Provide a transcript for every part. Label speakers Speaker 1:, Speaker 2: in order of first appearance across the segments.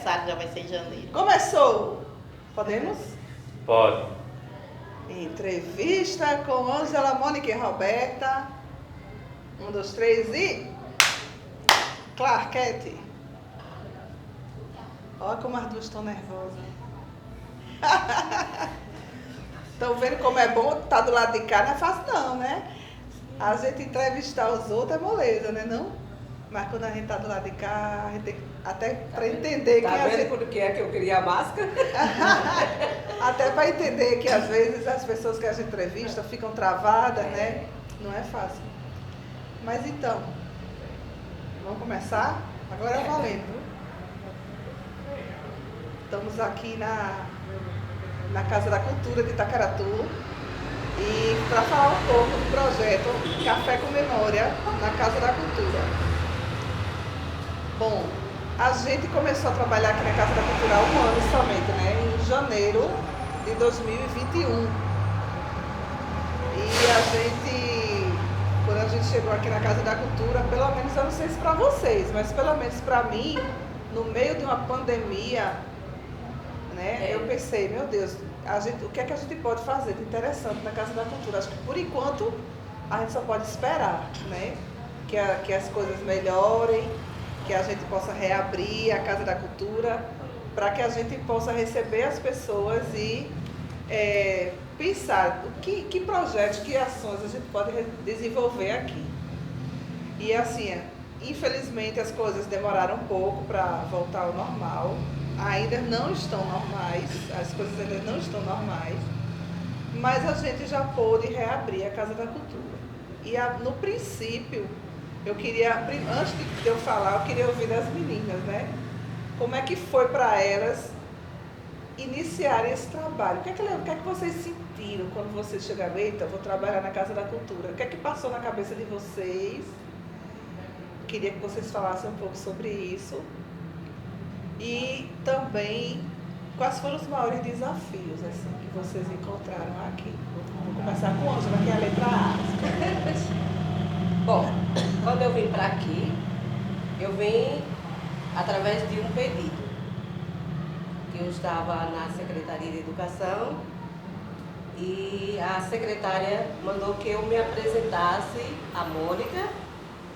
Speaker 1: aniversário já vai ser em janeiro.
Speaker 2: Começou! Podemos?
Speaker 3: Pode.
Speaker 2: Entrevista com Ângela, Mônica e Roberta. 1, 2, 3 e... Clarquete. Olha como as duas estão nervosas. Estão vendo como é bom estar do lado de cá? Não é fácil não, né? A gente entrevistar os outros é moleza, né não? Mas quando a gente está do lado de cá, a gente tem até para entender que
Speaker 4: Tá
Speaker 2: a
Speaker 4: vendo
Speaker 2: gente...
Speaker 4: por que é que eu queria a máscara?
Speaker 2: Até para entender que às vezes as pessoas que a gente entrevista ficam travadas, né? Não é fácil. Mas então, vamos começar? Agora é valendo. Estamos aqui na Casa da Cultura de Itacaratu e para falar um pouco do projeto Café com Memória na Casa da Cultura. Bom, a gente começou a trabalhar aqui na Casa da Cultura há um ano somente, né? Em janeiro de 2021. E a gente, quando a gente chegou aqui na Casa da Cultura, pelo menos, eu não sei se para vocês, mas pelo menos para mim, no meio de uma pandemia, né? Eu pensei, meu Deus, o que é que a gente pode fazer de interessante na Casa da Cultura? Acho que por enquanto a gente só pode esperar, né? Que as coisas melhorem, que a gente possa reabrir a Casa da Cultura, para que a gente possa receber as pessoas e pensar que projetos, que ações a gente pode desenvolver aqui. E assim, infelizmente as coisas demoraram um pouco para voltar ao normal. Ainda não estão normais, as coisas ainda não estão normais, mas a gente já pôde reabrir a Casa da Cultura. E no princípio, eu queria, antes de eu falar, eu queria ouvir das meninas, né? Como é que foi para elas iniciarem esse trabalho? O que é que vocês sentiram quando vocês chegaram? Eita, vou trabalhar na Casa da Cultura. O que é que passou na cabeça de vocês? Queria que vocês falassem um pouco sobre isso. E também, quais foram os maiores desafios assim, que vocês encontraram aqui? Vou começar com a Ângela, que é a letra A.
Speaker 4: Bom, quando eu vim para aqui, eu vim através de um pedido. Eu estava na Secretaria de Educação e a secretária mandou que eu me apresentasse à Mônica,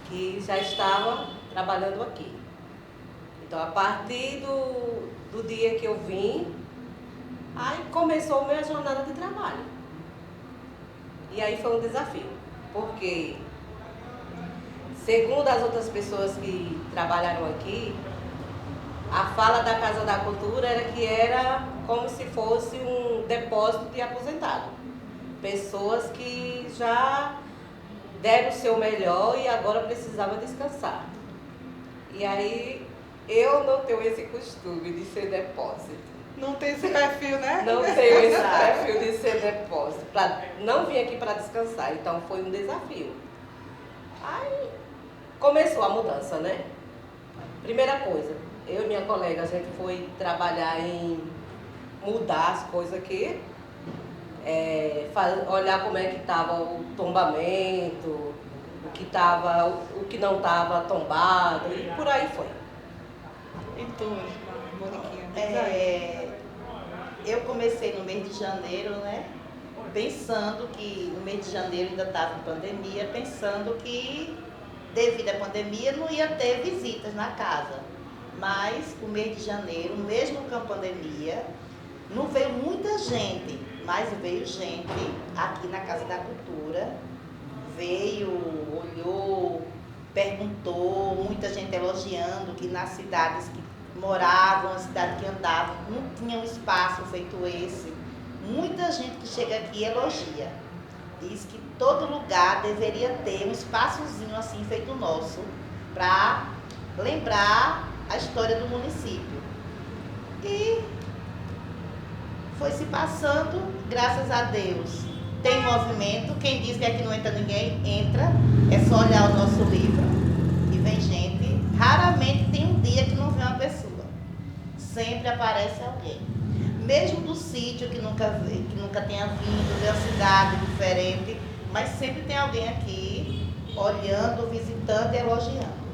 Speaker 4: que já estava trabalhando aqui. Então, a partir do dia que eu vim, aí começou a minha jornada de trabalho. E aí foi um desafio, porque, segundo as outras pessoas que trabalharam aqui, a fala da Casa da Cultura era que era como se fosse um depósito de aposentado. Pessoas que já deram o seu melhor e agora precisavam descansar. E aí, eu não tenho esse costume de ser depósito.
Speaker 2: Não tem esse perfil, né?
Speaker 4: Não tenho esse perfil de ser depósito. Não vim aqui para descansar, então foi um desafio. Aí começou a mudança, né? Primeira coisa, eu e minha colega, a gente foi trabalhar em mudar as coisas aqui, olhar como é que estava o tombamento, o que não estava tombado, e por aí foi.
Speaker 2: E tu, Moniquinha?
Speaker 1: Eu comecei no mês de janeiro, né? Pensando que no mês de janeiro ainda estava em pandemia, pensando que devido à pandemia não ia ter visitas na casa. Mas o mês de janeiro, mesmo com a pandemia, não veio muita gente, mas veio gente aqui na Casa da Cultura, veio, olhou, perguntou, muita gente elogiando que nas cidades que moravam, na cidade que andavam, não tinha um espaço feito esse. Muita gente que chega aqui elogia. Diz que todo lugar deveria ter um espaçozinho assim feito nosso, para lembrar a história do município. E foi se passando, graças a Deus. Tem movimento, quem diz que aqui não entra ninguém, entra. É só olhar o nosso livro e vem gente. Raramente tem um dia que não vem uma pessoa. Sempre aparece alguém. Mesmo do sítio que nunca tenha vindo, de uma cidade diferente, mas sempre tem alguém aqui olhando, visitando e elogiando.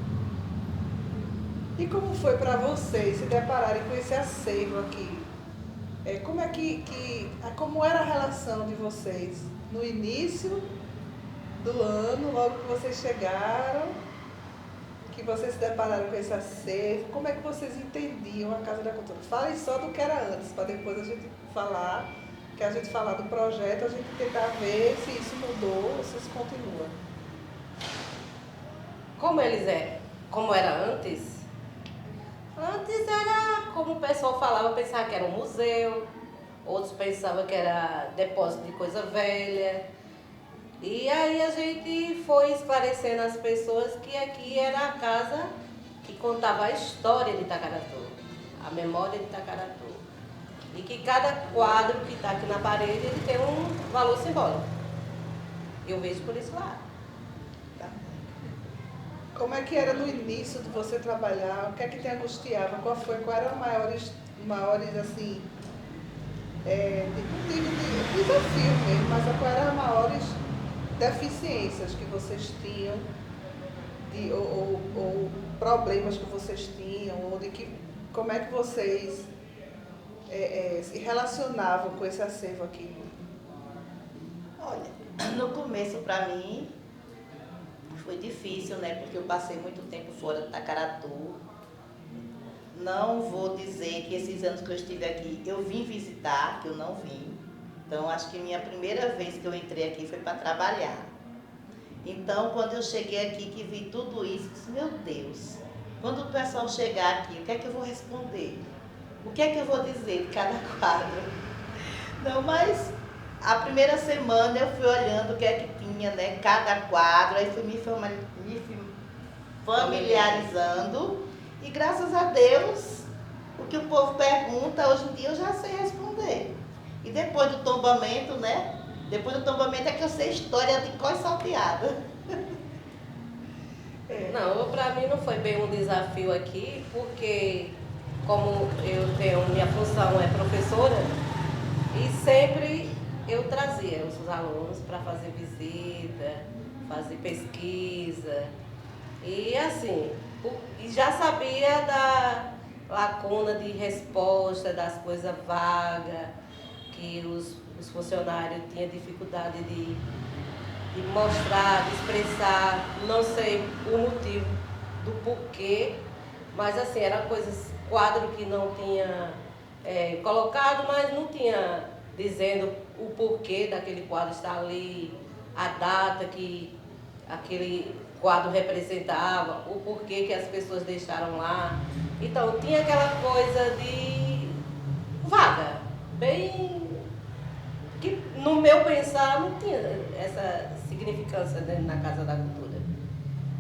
Speaker 2: E como foi para vocês se depararem com esse acervo aqui? Como era a relação de vocês no início do ano, logo que vocês chegaram, que vocês se depararam com esse acervo? Como é que vocês entendiam a Casa da Cultura? Falem só do que era antes, para depois a gente falar, que a gente falar do projeto, a gente tentar ver se isso mudou ou se isso continua.
Speaker 4: Como era antes? Antes era, como o pessoal falava, pensava que era um museu, outros pensavam que era depósito de coisa velha. E aí a gente foi esclarecendo às pessoas que aqui era a casa que contava a história de Itacaratu, a memória de Itacaratu. E que cada quadro que está aqui na parede ele tem um valor simbólico. Eu vejo por esse lado.
Speaker 2: Como é que era no início de você trabalhar? O que é que te angustiava? Qual eram os maiores assim, não digo de desafio mesmo, mas quais eram as maiores deficiências que vocês tinham, ou problemas que vocês tinham, como é que vocês se relacionavam com esse acervo aqui?
Speaker 1: Olha, no começo para mim foi difícil, né? Porque eu passei muito tempo fora de Itacaratu. Não vou dizer que esses anos que eu estive aqui eu vim visitar, que eu não vim. Então, acho que minha primeira vez que eu entrei aqui foi para trabalhar. Então, quando eu cheguei aqui, que vi tudo isso, eu disse, meu Deus, quando o pessoal chegar aqui, o que é que eu vou responder? O que é que eu vou dizer de cada quadro? Não, mas a primeira semana eu fui olhando o que é que tinha, né, cada quadro, aí fui me familiarizando e graças a Deus, o que o povo pergunta, hoje em dia eu já sei responder. E depois do tombamento, né, depois do tombamento é que eu sei história de cor salteada.
Speaker 4: Não, para mim não foi bem um desafio aqui, porque como minha função é professora, e sempre eu trazia os alunos para fazer visita, fazer pesquisa, e assim, e já sabia da lacuna de resposta, das coisas vagas, que os funcionários tinham dificuldade de mostrar, de expressar, não sei o motivo do porquê, mas assim, era quadro que não tinha colocado, mas não tinha dizendo o porquê daquele quadro estar ali, a data que aquele quadro representava, o porquê que as pessoas deixaram lá. Então, tinha aquela coisa de vaga, bem que no meu pensar não tinha essa significância na Casa da Cultura.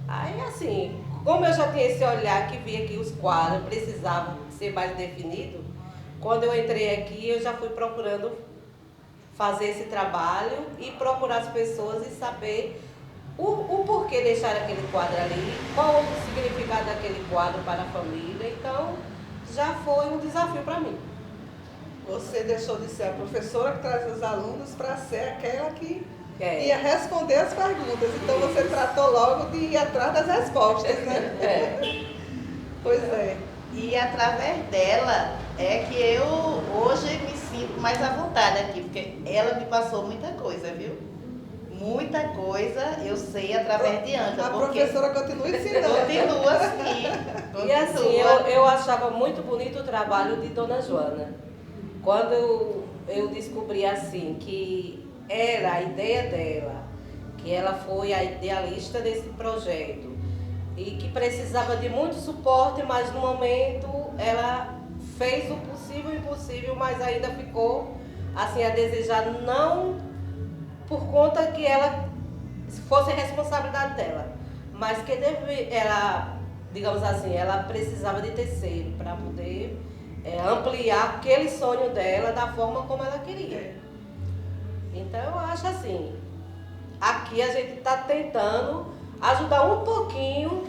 Speaker 4: Aí, assim, como eu já tinha esse olhar que via que os quadros precisavam ser mais definidos, quando eu entrei aqui, eu já fui procurando fazer esse trabalho e procurar as pessoas e saber o porquê deixar aquele quadro ali, qual o significado daquele quadro para a família. Então, já foi um desafio para mim.
Speaker 2: Você deixou de ser a professora que traz os alunos para ser aquela que ia responder as perguntas. Então, você tratou logo de ir atrás das respostas, né? Pois é.
Speaker 1: E através dela é que eu hoje me sinto mais à vontade aqui, porque ela me passou muita coisa, viu? Muita coisa eu sei através de Ângela.
Speaker 2: A professora continua ensinando.
Speaker 1: Continua assim.
Speaker 4: E assim, eu achava muito bonito o trabalho de Dona Joana. Quando eu descobri assim que era a ideia dela, que ela foi a idealista desse projeto e que precisava de muito suporte, mas no momento ela fez o possível e o impossível, mas ainda ficou assim a desejar, não por conta que ela fosse responsabilidade dela, mas que ela, digamos assim, ela precisava de terceiro para poder ampliar aquele sonho dela da forma como ela queria. Então eu acho assim, aqui a gente está tentando ajudar um pouquinho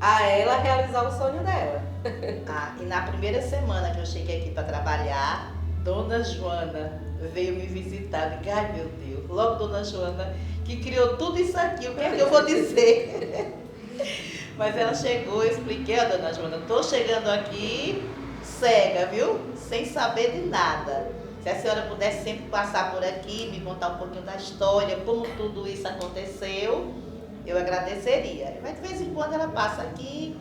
Speaker 4: a ela realizar o sonho dela.
Speaker 1: E na primeira semana que eu cheguei aqui para trabalhar, Dona Joana veio me visitar. Eu disse, ai meu Deus, logo Dona Joana que criou tudo isso aqui, o que é que eu vou dizer? Mas ela chegou, eu expliquei, ó, dona Joana, estou chegando aqui cega, viu? Sem saber de nada. Se a senhora pudesse sempre passar por aqui, me contar um pouquinho da história, como tudo isso aconteceu, eu agradeceria. Mas de vez em quando ela passa aqui.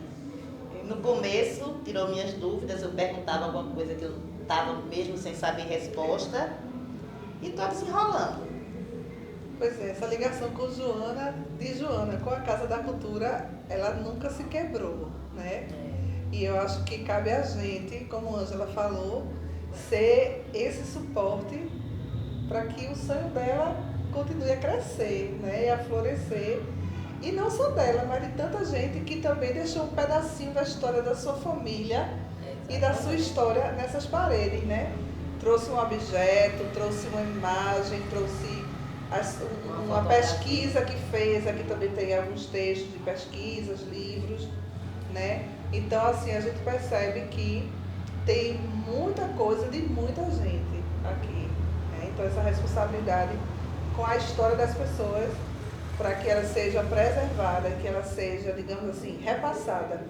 Speaker 1: No começo, tirou minhas dúvidas, eu perguntava alguma coisa que eu estava mesmo sem saber resposta. E estou desenrolando.
Speaker 2: Pois é, essa ligação com Joana, de Joana com a Casa da Cultura, ela nunca se quebrou, né? E eu acho que cabe a gente, como a Ângela falou, ser esse suporte para que o sonho dela continue a crescer, né? E a florescer. E não só dela, mas de tanta gente que também deixou um pedacinho da história da sua família e da sua história nessas paredes, né? Trouxe um objeto, trouxe uma imagem, trouxe uma pesquisa que fez, aqui também tem alguns textos de pesquisas, livros, né? Então, assim, a gente percebe que tem muita coisa de muita gente aqui, né? Então, essa responsabilidade com a história das pessoas, para que ela seja preservada, que ela seja, digamos assim, repassada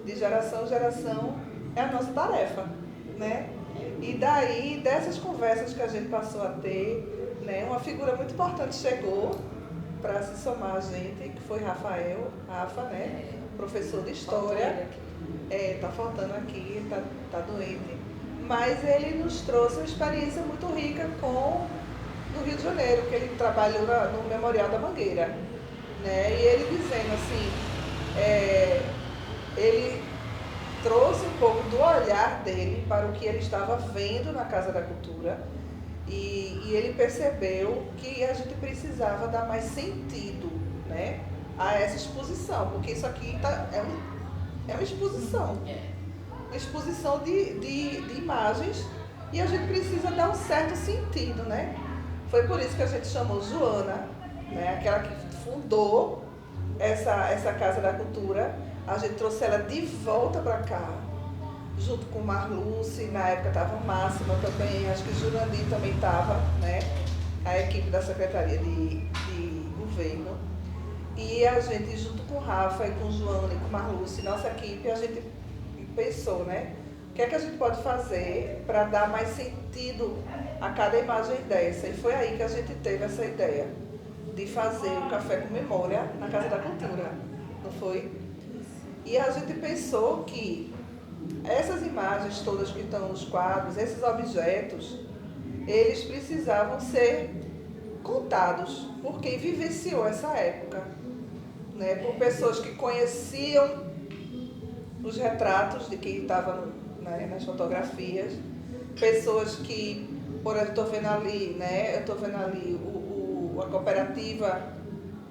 Speaker 2: de geração em geração, é a nossa tarefa, né? E daí, dessas conversas que a gente passou a ter, né, uma figura muito importante chegou para se somar a gente, que foi Rafa, né? Professor de História. Tá faltando aqui, tá doente. Mas ele nos trouxe uma experiência muito rica no Rio de Janeiro, que ele trabalhou no Memorial da Mangueira, né? E ele dizendo assim, ele trouxe um pouco do olhar dele para o que ele estava vendo na Casa da Cultura e ele percebeu que a gente precisava dar mais sentido, né, a essa exposição, porque isso aqui é uma exposição, uma exposição de imagens e a gente precisa dar um certo sentido, né? Foi por isso que a gente chamou Joana, né, aquela que fundou essa Casa da Cultura. A gente trouxe ela de volta para cá, junto com Marluce, na época estava Máxima também, acho que Jurandir também estava, né, a equipe da Secretaria de Governo. E a gente, junto com Rafa e com Joana e com Marluce, nossa equipe, a gente pensou, né, o que é que a gente pode fazer para dar mais sentido a cada imagem dessa. E foi aí que a gente teve essa ideia de fazer o Café com Memória na Casa da Cultura, não foi? E a gente pensou que essas imagens todas que estão nos quadros, esses objetos, eles precisavam ser contados por quem vivenciou essa época, né? Por pessoas que conheciam os retratos de quem estava, né, nas fotografias, pessoas que, por exemplo, estou vendo ali, né, eu estou vendo ali a cooperativa,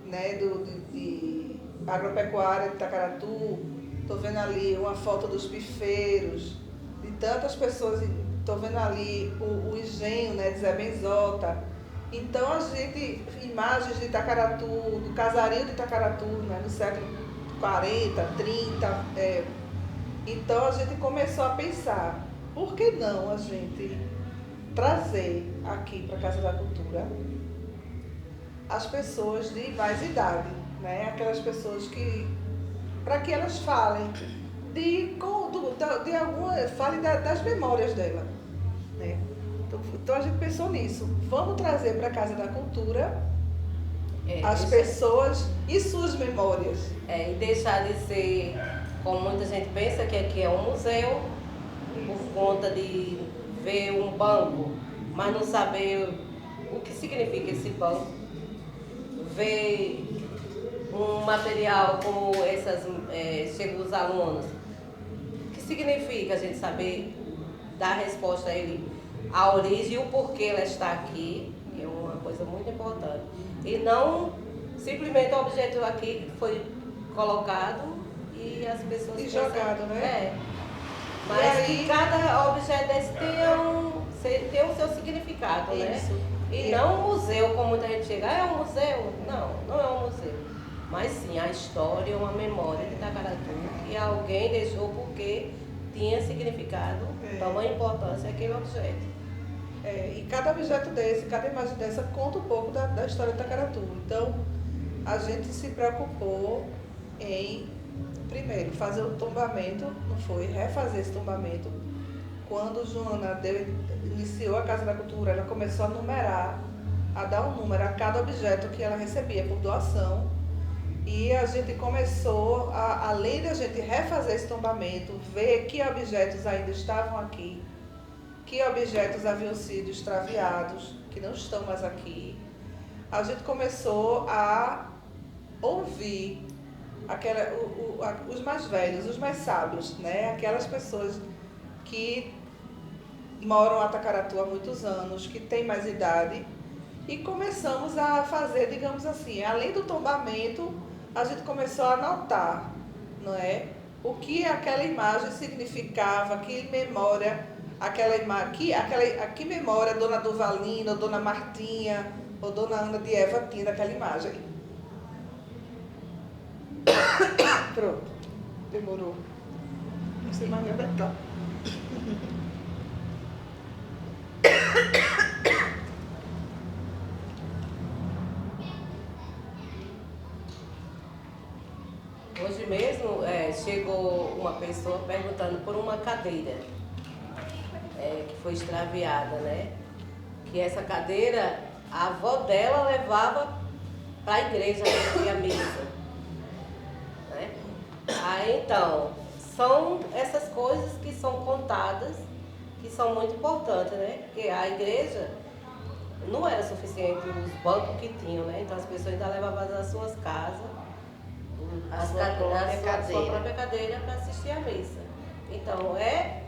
Speaker 2: né, de agropecuária de Itacaratu, estou vendo ali uma foto dos pifeiros, de tantas pessoas, estou vendo ali o engenho, né, de Zé Benzota. Então a gente, imagens de Itacaratu, do casario de Itacaratu, né, no século 40, 30, então a gente começou a pensar, por que não a gente trazer aqui para a Casa da Cultura as pessoas de mais idade, né? Aquelas pessoas para que elas falem falem das memórias dela, né? Então a gente pensou nisso, vamos trazer para a Casa da Cultura as pessoas e suas memórias.
Speaker 4: E deixar de ser, como muita gente pensa, que aqui é um museu, por conta de ver um banco, mas não saber o que significa esse banco. Ver um material como chegam os alunos, o que significa a gente saber dar resposta a ele, a origem e o porquê ela está aqui, que é uma coisa muito importante. E não simplesmente o objeto aqui foi colocado e as pessoas...
Speaker 2: E jogado, né?
Speaker 4: Mas que cada objeto desse tem o seu significado,
Speaker 2: isso,
Speaker 4: né? E não um museu, como muita gente chega, é um museu? Não, não é um museu. Mas sim, a história, uma memória de Itacaratu, que alguém deixou porque tinha significado, tamanha importância aquele objeto.
Speaker 2: E cada objeto desse, cada imagem dessa conta um pouco da história de Itacaratu. Então, a gente se preocupou em Primeiro, fazer o tombamento, não foi? Refazer esse tombamento. Quando Joana iniciou a Casa da Cultura, ela começou a numerar, a dar um número a cada objeto que ela recebia por doação. E a gente começou, além de a gente refazer esse tombamento, ver que objetos ainda estavam aqui, que objetos haviam sido extraviados, que não estão mais aqui. A gente começou a ouvir os mais velhos, os mais sábios, né? Aquelas pessoas que moram em Tacaratu há muitos anos, que têm mais idade, e começamos a fazer, digamos assim, além do tombamento, a gente começou a anotar, não é? O que aquela imagem significava, que memória, que memória Dona Durvalina, ou Dona Martinha, ou Dona Ana de Eva tinha daquela imagem. Pronto, demorou. Não sei mais onde está.
Speaker 4: Hoje mesmo chegou uma pessoa perguntando por uma cadeira que foi extraviada, né? Que essa cadeira, a avó dela levava para a igreja para a missa. Né? Aí então, são essas coisas que são contadas, que são muito importantes, né? Porque a igreja não era suficiente os bancos que tinham, né? Então as pessoas ainda levavam das suas casas a sua própria cadeira para assistir à missa. Então é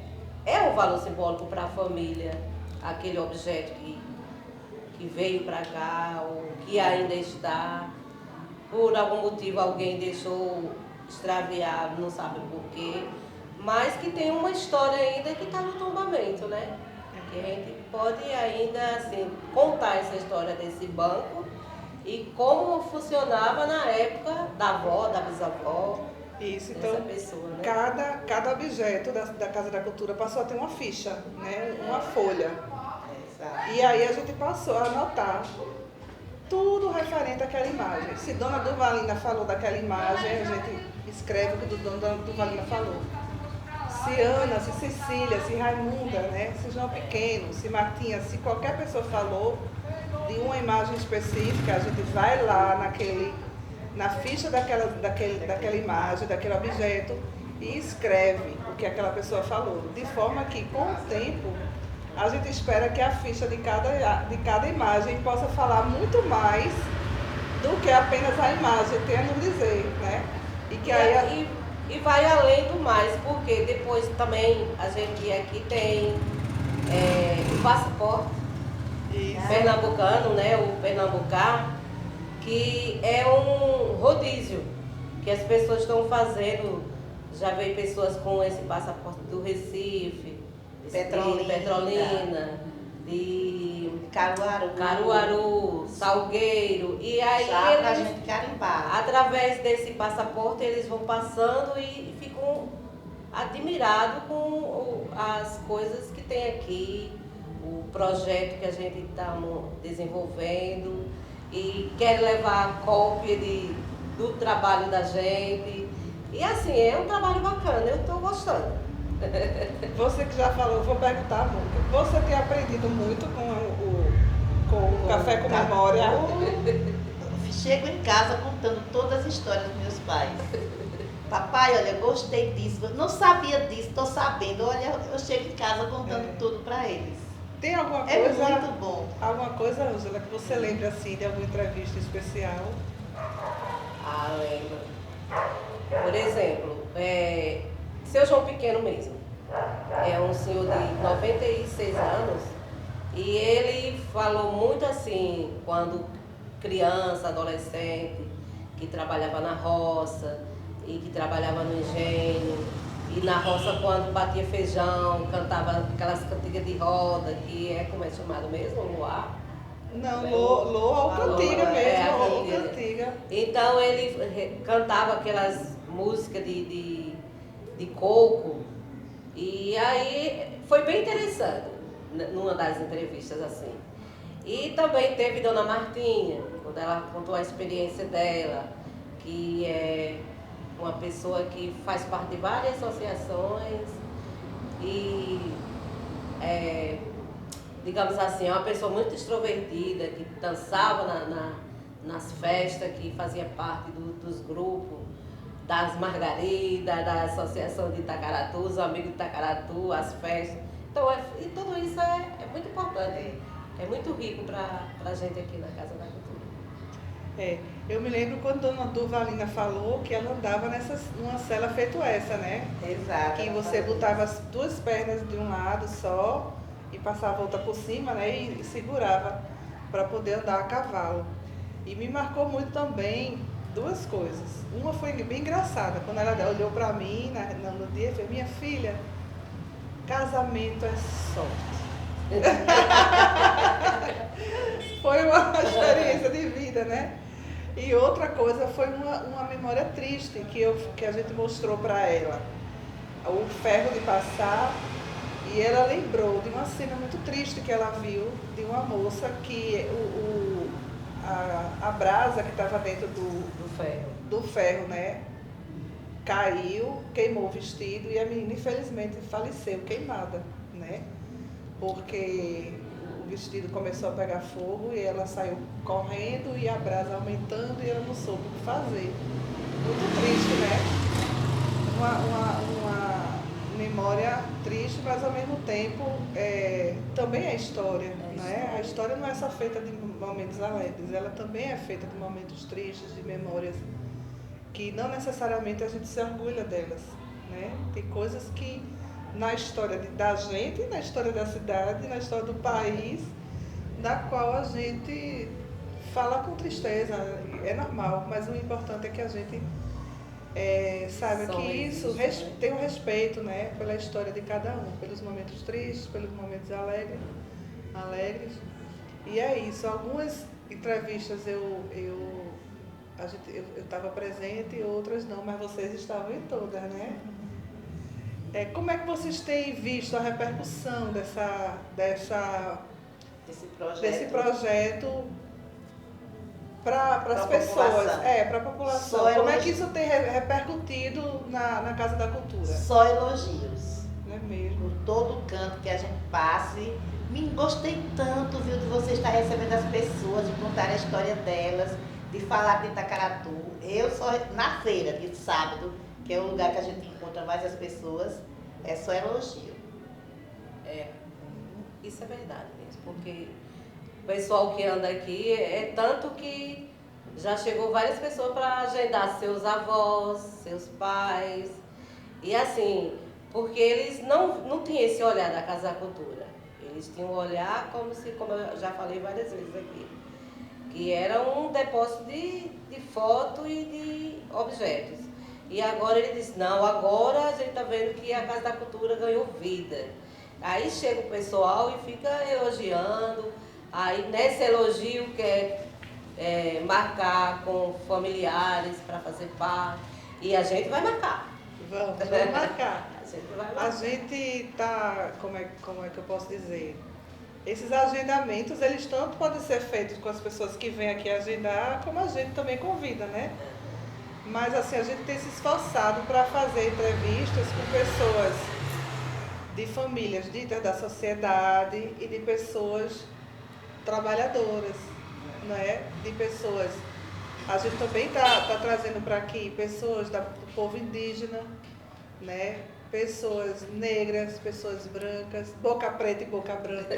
Speaker 4: um valor simbólico para a família, aquele objeto que veio para cá, ou que ainda está, por algum motivo alguém deixou extraviado, não sabe por quê, mas que tem uma história ainda que está no tombamento, né? Que a gente pode ainda assim, contar essa história desse banco e como funcionava na época da avó, da bisavó.
Speaker 2: Isso,
Speaker 4: dessa
Speaker 2: então,
Speaker 4: pessoa, né?
Speaker 2: cada objeto da Casa da Cultura passou a ter uma ficha, né? Uma folha.
Speaker 1: Exato.
Speaker 2: E aí a gente passou a anotar tudo referente àquela imagem. Se Dona Durvalina falou daquela imagem, a gente escreve o que Dona Durvalina falou. Se Ana, se Cecília, se Raimunda, né? Se João Pequeno, se Martinha, se qualquer pessoa falou de uma imagem específica, a gente vai lá na ficha daquela imagem, daquele objeto, e escreve o que aquela pessoa falou. De forma que, com o tempo, a gente espera que a ficha de cada imagem possa falar muito mais do que apenas a imagem tem a nos dizer, né? E que aí
Speaker 4: E vai além do mais, porque depois também a gente aqui tem o passaporte pernambucano, né? O pernambucano, que é um rodízio que as pessoas estão fazendo. Já veio pessoas com esse passaporte do Recife, Petrolina, de Caruaru, Salgueiro, e aí
Speaker 1: Já pra
Speaker 4: eles,
Speaker 1: gente carimbar.
Speaker 4: através desse passaporte, eles vão passando e ficam admirados com as coisas que tem aqui, o projeto que a gente está desenvolvendo, e quer levar cópia do trabalho da gente. E assim, é um trabalho bacana, eu estou gostando.
Speaker 2: você que já falou, vou perguntar muito. Você tem aprendido muito com o Café com Memória?
Speaker 1: Chego em casa contando todas as histórias dos meus pais. Papai, olha, gostei disso, não sabia disso, estou sabendo. Olha, eu chego em casa contando tudo para eles.
Speaker 2: Tem alguma
Speaker 1: É
Speaker 2: coisa,
Speaker 1: muito bom.
Speaker 2: alguma coisa, Ângela, que você lembra assim de alguma entrevista especial?
Speaker 4: Ah, lembro. Por exemplo, seu João Pequeno mesmo. É um senhor de 96 anos e ele falou muito assim, quando criança, adolescente, que trabalhava na roça e que trabalhava no engenho. E na roça, quando batia feijão, cantava aquelas cantigas de roda, que como é chamado mesmo? Luar?
Speaker 2: Não, Lô ou cantiga mesmo, ou
Speaker 4: cantiga.
Speaker 2: cantiga.
Speaker 4: Então ele cantava aquelas músicas de coco, e aí foi bem interessante numa das entrevistas assim. E também teve Dona Martinha, quando ela contou a experiência dela, que uma pessoa que faz parte de várias associações e, digamos assim, é uma pessoa muito extrovertida, que dançava nas festas, que fazia parte dos grupos, das Margaridas, da Associação de Itacaratu, os amigos de Itacaratu, as festas. Então, e tudo isso é muito importante, é muito rico para a gente aqui na Casa da Cultura.
Speaker 2: Eu me lembro quando a dona Durvalina falou que ela andava numa cela feito essa, né?
Speaker 1: Exato.
Speaker 2: Que você botava as duas pernas de um lado só e passava a outra por cima, né? E segurava para poder andar a cavalo. E me marcou muito também duas coisas. Uma foi bem engraçada, quando ela olhou para mim no dia e falou: minha filha, casamento é sorte. Foi uma experiência de vida, né? E outra coisa foi uma memória triste que a gente mostrou para ela. O ferro de passar, e ela lembrou de uma cena muito triste que ela viu de uma moça que a brasa que estava dentro do ferro, né? Caiu, queimou o vestido e a menina infelizmente faleceu queimada, né? Porque o vestido começou a pegar fogo e ela saiu correndo e a brasa aumentando e ela não soube o que fazer. Muito triste, né? Uma memória triste, mas ao mesmo tempo também é história, né? A história não é só feita de momentos alegres, ela também é feita de momentos tristes, de memórias que não necessariamente a gente se orgulha delas, né? Tem coisas que na história da gente, na história da cidade, na história do país, da qual a gente fala com tristeza, é normal, mas o importante é que a gente saiba que isso tem um respeito, né, pela história de cada um, pelos momentos tristes, pelos momentos alegres. E é isso, algumas entrevistas eu estava presente e outras não, mas vocês estavam em todas, né? Como é que vocês têm visto a repercussão desse projeto para as pessoas, para a população? Como é que isso tem repercutido na Casa da Cultura?
Speaker 1: Só elogios.
Speaker 2: Não é mesmo?
Speaker 1: Por todo canto que a gente passe. Gostei tanto, viu, de você estar recebendo as pessoas, de contar a história delas, de falar de Itacaratu. Eu só na feira de sábado, que é o lugar que a gente encontra mais as pessoas, é só elogio.
Speaker 4: Isso é verdade mesmo, porque o pessoal que anda aqui é tanto que já chegou várias pessoas para agendar seus avós, seus pais, e assim, porque eles não tinham esse olhar da Casa da Cultura, eles tinham um olhar como eu já falei várias vezes aqui, que era um depósito de foto e de objetos. E agora ele disse, não, agora a gente está vendo que a Casa da Cultura ganhou vida. Aí chega o pessoal e fica elogiando, aí nesse elogio quer marcar com familiares para fazer parte, e a gente vai marcar.
Speaker 2: Vamos marcar.
Speaker 4: A gente vai marcar.
Speaker 2: A gente está, como é que eu posso dizer? Esses agendamentos, eles tanto podem ser feitos com as pessoas que vêm aqui agendar, como a gente também convida, né? Mas assim, a gente tem se esforçado para fazer entrevistas com pessoas de famílias ditas da sociedade e de pessoas trabalhadoras, né? De pessoas. A gente também está trazendo para aqui pessoas do povo indígena, né? Pessoas negras, pessoas brancas, boca preta e boca branca,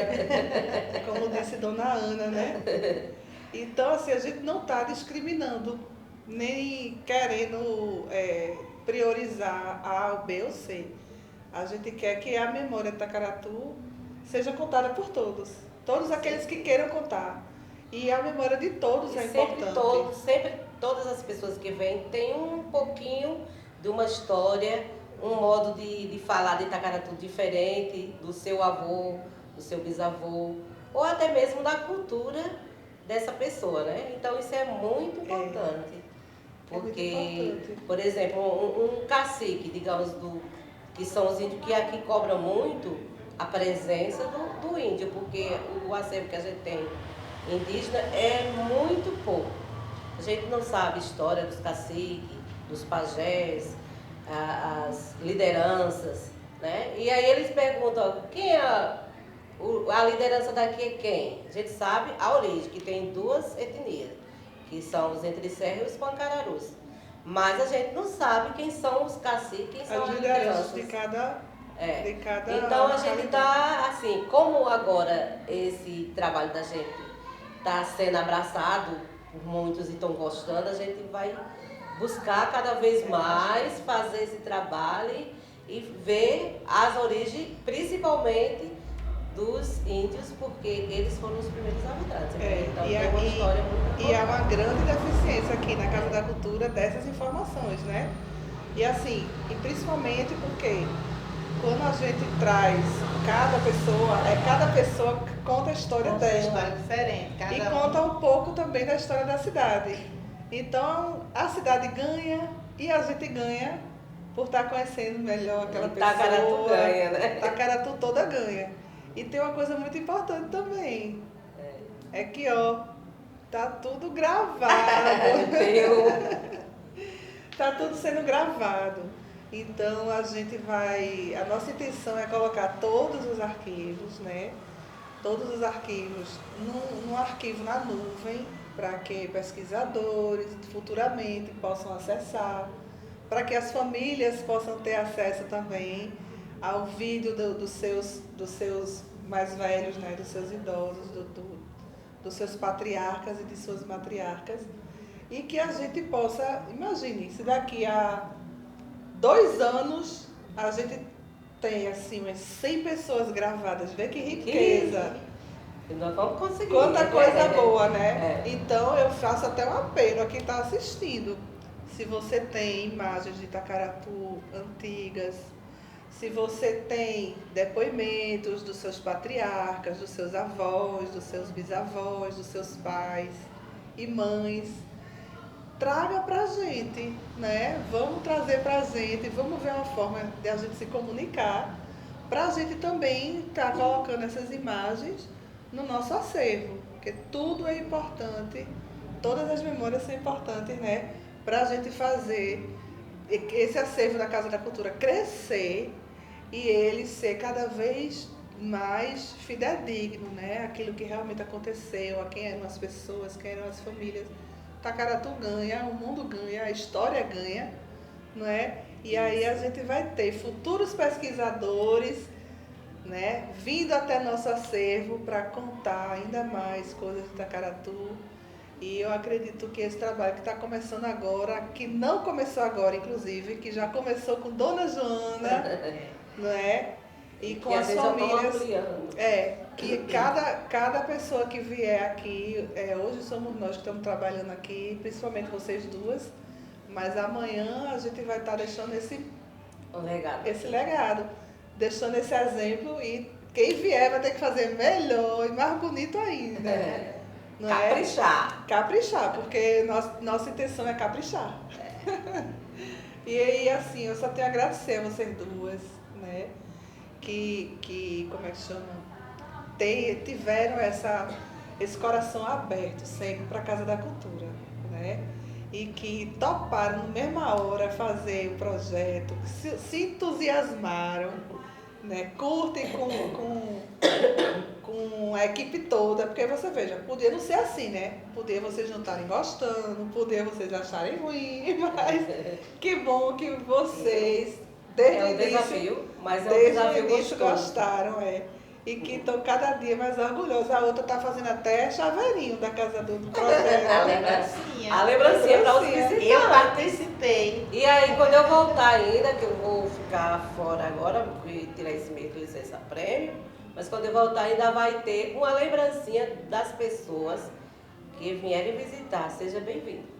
Speaker 2: como disse Dona Ana, né? Então, assim, a gente não está discriminando, nem querendo priorizar A, B ou C. A gente quer que a memória de Itacaratu seja contada por todos aqueles que queiram contar. E a memória de todos é importante.
Speaker 4: Sempre todas as pessoas que vêm têm um pouquinho de uma história, um modo de falar de Itacaratu diferente do seu avô, do seu bisavô, ou até mesmo da cultura dessa pessoa, né? Então isso é muito importante. Porque, por exemplo, um cacique, digamos, que são os índios que aqui cobram muito a presença do índio, porque o acervo que a gente tem indígena é muito pouco. A gente não sabe a história dos caciques, dos pajés, as lideranças, né? E aí eles perguntam, quem é a liderança daqui é quem? A gente sabe a origem, que tem duas etnias, que são os Entre Serra e os Pancararus. Mas a gente não sabe quem são os caciques, quem são as lideranças.
Speaker 2: De cada
Speaker 4: Então a gente está, assim, como agora esse trabalho da gente está sendo abraçado por muitos e estão gostando, a gente vai buscar cada vez mais fazer esse trabalho e ver as origens, principalmente dos índios, porque eles foram os primeiros habitantes. Então tem uma história muito importante.
Speaker 2: E há uma grande deficiência aqui na Casa da Cultura dessas informações, né? E assim, e principalmente porque quando a gente traz cada pessoa conta a história dela.
Speaker 1: Uma história diferente.
Speaker 2: E conta um pouco também da história da cidade. Então, a cidade ganha e a gente ganha por estar conhecendo melhor aquela pessoa.
Speaker 4: Tacaratu ganha, né?
Speaker 2: Tacaratu toda ganha. E tem uma coisa muito importante também. É que, ó, tá tudo gravado. Tá tudo sendo gravado. Então, a nossa intenção é colocar todos os arquivos, né? Todos os arquivos num arquivo na nuvem, para que pesquisadores futuramente possam acessar, para que as famílias possam ter acesso também ao vídeo dos seus mais velhos, né? Dos seus idosos, dos seus patriarcas e de suas matriarcas, e que a gente possa, imagine, se daqui a 2 anos a gente tem assim umas 100 pessoas gravadas, vê que riqueza.
Speaker 4: Nós vamos conseguir.
Speaker 2: Quanta coisa boa, né? Então eu faço até um apelo a quem está assistindo. Se você tem imagens de Tacaratu antigas, se você tem depoimentos dos seus patriarcas, dos seus avós, dos seus bisavós, dos seus pais e mães, traga pra gente, né? Vamos trazer pra gente, vamos ver uma forma de a gente se comunicar, pra gente também estar colocando essas imagens no nosso acervo, porque tudo é importante, todas as memórias são importantes, né? Pra gente fazer esse acervo da Casa da Cultura crescer e ele ser cada vez mais fidedigno, né? Aquilo que realmente aconteceu, a quem eram as pessoas, quem eram as famílias. Tacaratu ganha, o mundo ganha, a história ganha, não é? E aí a gente vai ter futuros pesquisadores, né, vindo até nosso acervo para contar ainda mais coisas de Tacaratu. E eu acredito que esse trabalho que está começando agora, que não começou agora, inclusive, que já começou com Dona Joana, não é? E com as famílias. Que cada pessoa que vier aqui, hoje somos nós que estamos trabalhando aqui, principalmente vocês duas, mas amanhã a gente vai estar deixando esse legado, deixando esse exemplo, e quem vier vai ter que fazer melhor e mais bonito ainda. Não
Speaker 4: caprichar.
Speaker 2: Caprichar, porque nossa intenção é caprichar. E aí, assim, eu só tenho a agradecer a vocês duas, né? Que como é que chama? Tiveram esse coração aberto sempre para a Casa da Cultura, né? E que toparam na mesma hora fazer o projeto, se entusiasmaram, né? Curtem com a equipe toda, porque você veja, podia não ser assim, né? Podia vocês não estarem gostando, podia vocês acharem ruim, mas que bom que vocês, desde o início,
Speaker 4: desafio, mas é um desafio gostoso.
Speaker 2: Gostaram, e que estão cada dia mais orgulhosos. A outra está fazendo até chaveirinho da Casa do projeto.
Speaker 1: A
Speaker 4: lembrancinha para os visitantes.
Speaker 1: Eu participei.
Speaker 4: E aí, quando eu voltar ainda, que eu vou ficar fora agora, porque tirar esse mês de licença prêmio, mas quando eu voltar ainda vai ter uma lembrancinha das pessoas que vierem visitar. Seja bem-vindo.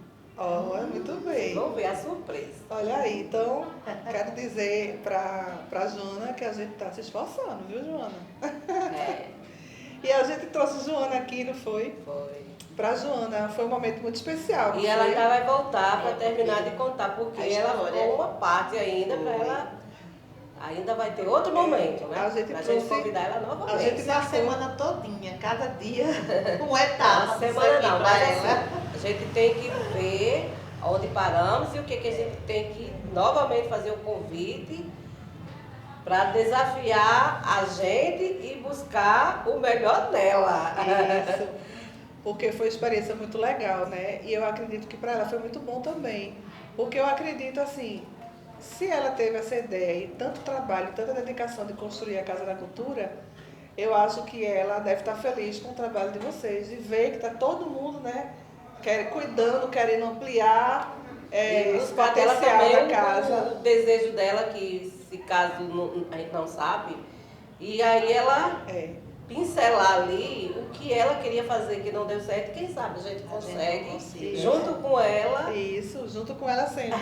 Speaker 2: Muito bem.
Speaker 4: Vamos ver a surpresa.
Speaker 2: Olha aí, então, quero dizer pra Joana que a gente está se esforçando, viu, Joana? E a gente trouxe Joana aqui, não foi?
Speaker 4: Foi.
Speaker 2: Pra Joana, foi um momento muito especial.
Speaker 4: E ela ainda vai voltar para terminar de contar, porque ela ficou uma parte ainda para ela. Ainda vai ter outro momento, né? Pra gente convidar ela novamente.
Speaker 2: A gente
Speaker 1: na semana todinha, cada dia, uma etapa.
Speaker 4: Semana não, mas assim, a gente tem que ver onde paramos e o que a gente tem que novamente fazer o convite para desafiar a gente e buscar o melhor dela.
Speaker 2: Isso, porque foi uma experiência muito legal, né? E eu acredito que para ela foi muito bom também. Porque eu acredito assim, se ela teve essa ideia e tanto trabalho, tanta dedicação de construir a Casa da Cultura, eu acho que ela deve estar feliz com o trabalho de vocês e ver que está todo mundo, né, cuidando, querendo ampliar esse potencial da casa.
Speaker 4: O desejo dela, que se caso a gente não sabe, e aí ela pincelar ali o que ela queria fazer que não deu certo, quem sabe a gente consegue, junto com ela.
Speaker 2: Isso, junto com ela sempre.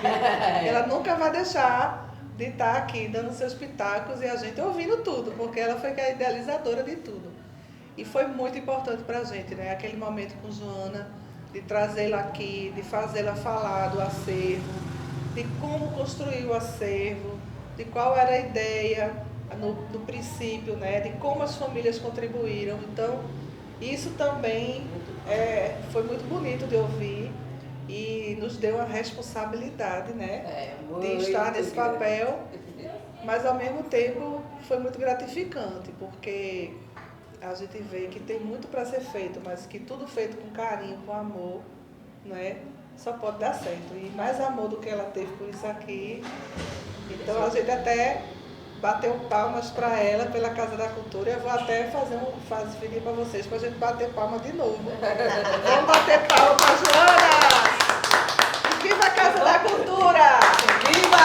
Speaker 2: Ela nunca vai deixar de estar aqui dando seus pitacos e a gente ouvindo tudo, porque ela foi a idealizadora de tudo. E foi muito importante para a gente, né? Aquele momento com Joana, de trazê-la aqui, de fazê-la falar do acervo, de como construir o acervo, de qual era a ideia no princípio, né? De como as famílias contribuíram. Então, isso também foi muito bonito de ouvir. E nos deu a responsabilidade, né, de estar nesse papel, mas ao mesmo tempo foi muito gratificante, porque a gente vê que tem muito para ser feito, mas que tudo feito com carinho, com amor, né, só pode dar certo. E mais amor do que ela teve por isso aqui. Então a gente até bateu palmas para ela pela Casa da Cultura. Eu vou até pedir para vocês para a gente bater palma de novo. Vamos bater palma para a Joana! Viva a Casa da Cultura!
Speaker 4: Viva!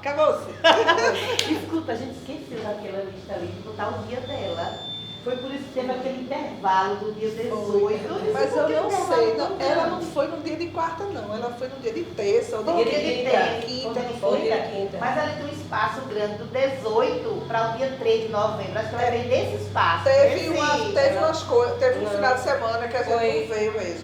Speaker 2: Acabou-se.
Speaker 1: Desculpa, a gente esqueceu daquela lista ali de botar o dia dela. Foi por isso que teve aquele intervalo do dia 18.
Speaker 2: Mas eu não sei, ela não foi no dia de quarta, não. Ela foi no dia de terça ou
Speaker 1: Foi
Speaker 2: dia de
Speaker 1: quinta,
Speaker 2: não
Speaker 1: foi,
Speaker 2: foi?
Speaker 1: né? Mas ela tem um espaço grande do 18 para o dia 3 de novembro. Acho que ela veio nesse espaço.
Speaker 2: Teve um final de semana que a gente não veio mesmo.